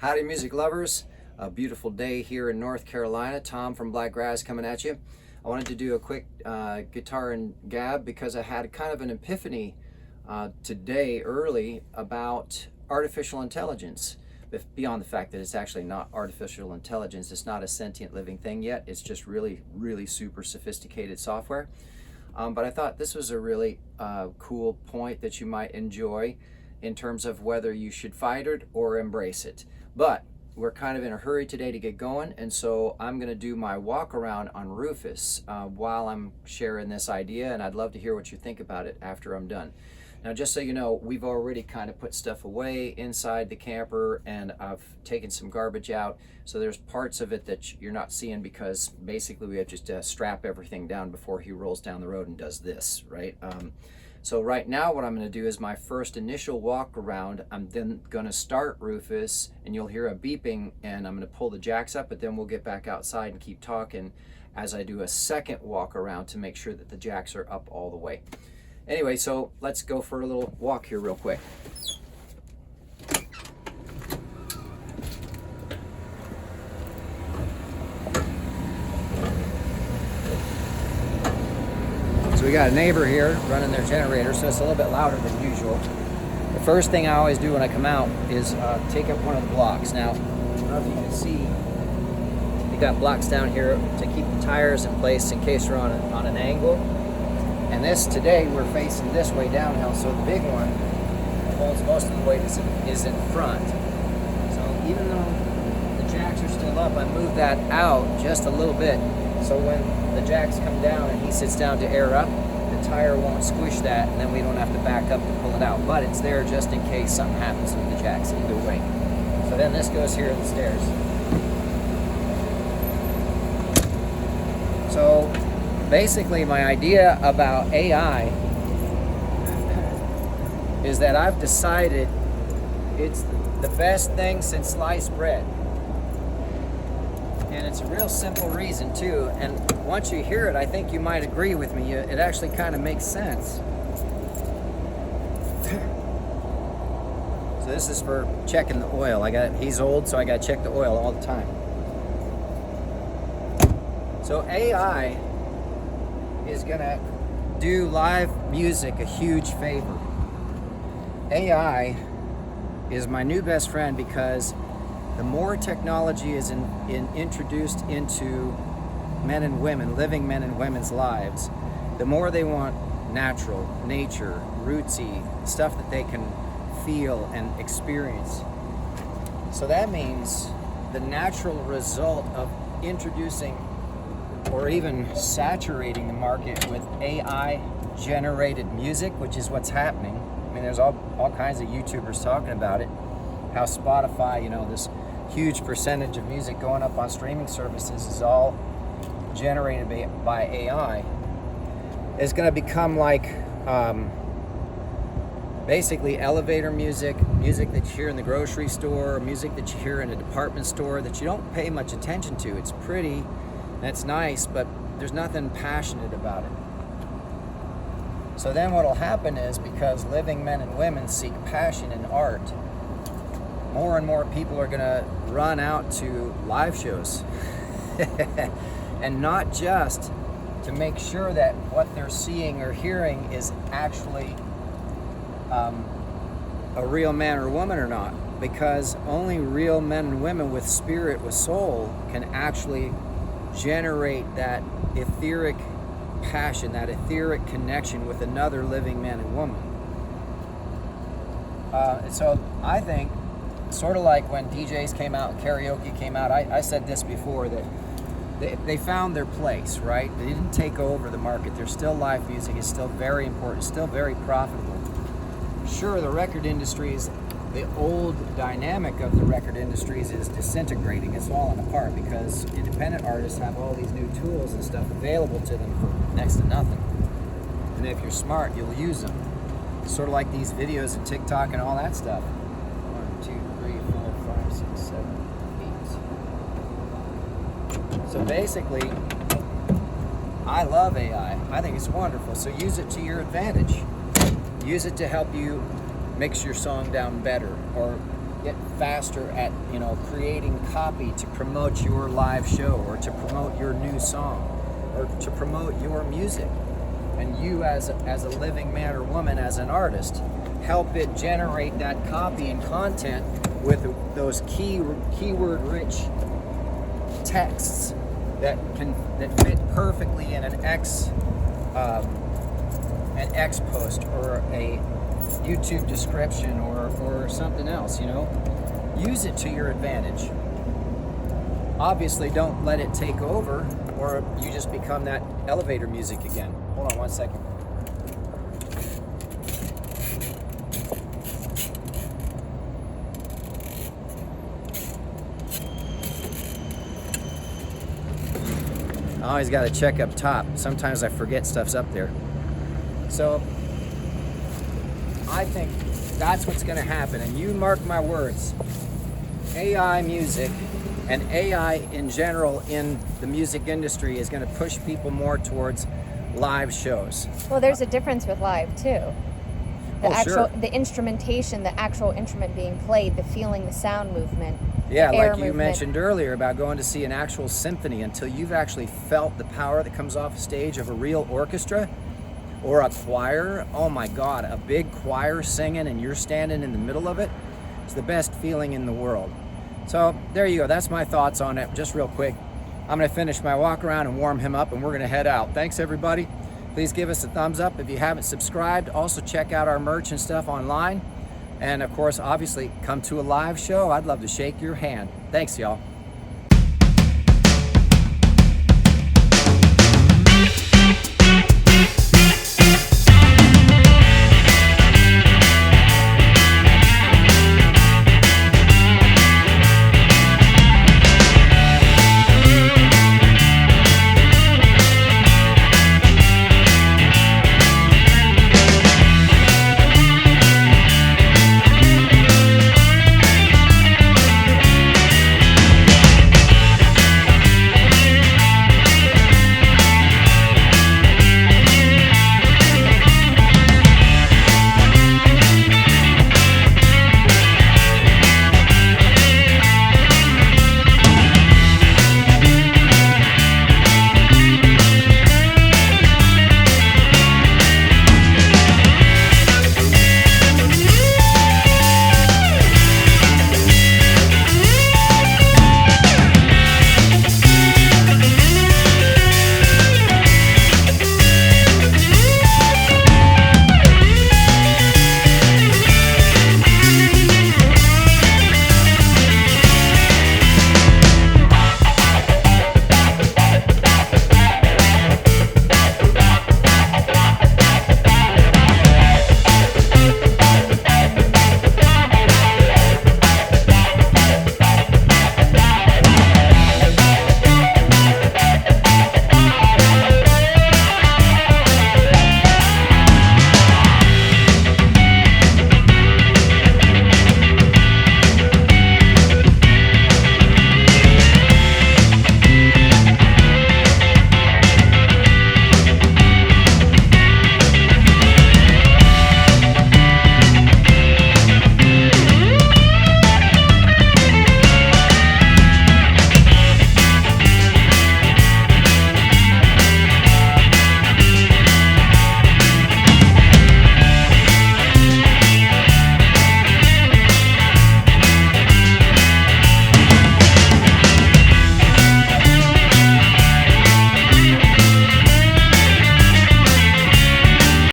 Howdy, music lovers. A beautiful day here in North Carolina. Tom from Blakgraz coming at you. I wanted to do a quick guitar and gab because I had kind of an epiphany today early about artificial intelligence. Beyond the fact that it's actually not artificial intelligence, it's not a sentient living thing yet. It's just really, really super sophisticated software. But I thought this was a really cool point that you might enjoy in terms of whether you should fight it or embrace it. But we're kind of in a hurry today to get going, and so I'm going to do my walk around on Rufus while I'm sharing this idea, and I'd love to hear what you think about it after I'm done. Now, just so you know, we've already kind of put stuff away inside the camper, and I've taken some garbage out, so there's parts of it that you're not seeing because basically we have just to strap everything down before he rolls down the road and does this, right? So right now what I'm going to do is my first initial walk around. I'm then going to start Rufus, and you'll hear a beeping, and I'm going to pull the jacks up, but then we'll get back outside and keep talking as I do a second walk around to make sure that the jacks are up all the way. Anyway, so let's go for a little walk here real quick. So we got a neighbor here running their generator, so it's a little bit louder than usual. The first thing I always do when I come out is take up one of the blocks. Now, I don't know if you can see, we got blocks down here to keep the tires in place in case we're on an angle. And this, today, we're facing this way downhill, so the big one holds most of the weight is in front. So even though the jacks are still up, I move that out just a little bit, so when the jacks come down and he sits down to air up, the tire won't squish that, and then we don't have to back up to pull it out. But it's there just in case something happens with the jacks either way. So then this goes here in the stairs. So basically my idea about AI is that I've decided it's the best thing since sliced bread. And it's a real simple reason too, and once you hear it, I think you might agree with me. It actually kind of makes sense. So this is for checking the oil. He's old, so I got to check the oil all the time. So AI is gonna do live music a huge favor. AI is my new best friend because the more technology is introduced into men and women, living men and women's lives, the more they want natural, nature, rootsy, stuff that they can feel and experience. So that means the natural result of introducing or even saturating the market with AI-generated music, which is what's happening. I mean, there's all kinds of YouTubers talking about it, how Spotify, this huge percentage of music going up on streaming services is all generated by AI. It's going to become like basically elevator music that you hear in the grocery store, music that you hear in a department store that you don't pay much attention to. It's pretty, that's nice, but there's nothing passionate about it. So then what'll happen is, because living men and women seek passion in art, more and more people are going to run out to live shows. And not just to make sure that what they're seeing or hearing is actually a real man or woman or not, because only real men and women with spirit, with soul, can actually generate that etheric passion, that etheric connection with another living man and woman. So I think, sort of like when DJs came out and karaoke came out, I said this before, that they found their place, right? They didn't take over the market. There's still live music. It's still very important, still very profitable. Sure, the record industry is, the old dynamic of the record industries is disintegrating. It's falling apart because independent artists have all these new tools and stuff available to them for next to nothing. And if you're smart, you'll use them. Sort of like these videos and TikTok and all that stuff. 1, 2, 3, 4, 5, 6, 7, 8. So basically, I love AI. I think it's wonderful. So use it to your advantage. Use it to help you mix your song down better, or get faster at, you know, creating copy to promote your live show, or to promote your new song, or to promote your music. And you as a living man or woman, as an artist, help it generate that copy and content with those keyword rich texts that fit perfectly in an X post, or a YouTube description, or something else, you know. Use it to your advantage. Obviously, don't let it take over, or you just become that elevator music again. Hold on one second. I always got to check up top. Sometimes I forget stuff's up there. So I think that's what's going to happen. And you mark my words, AI music and AI in general in the music industry is going to push people more towards live shows. Well, there's a difference with live too. Sure. The instrumentation, the actual instrument being played, the feeling, the sound movement. Yeah, air like you movement. mentioned earlier about going to see an actual symphony. Until you've actually felt the power that comes off a stage of a real orchestra or a choir, oh my God, a big choir singing and you're standing in the middle of it, it's the best feeling in the world. So there you go, that's my thoughts on it, just real quick. I'm gonna finish my walk around and warm him up, and we're gonna head out. Thanks everybody. Please give us a thumbs up if you haven't subscribed. Also check out our merch and stuff online. And of course, obviously, come to a live show. I'd love to shake your hand. Thanks, y'all.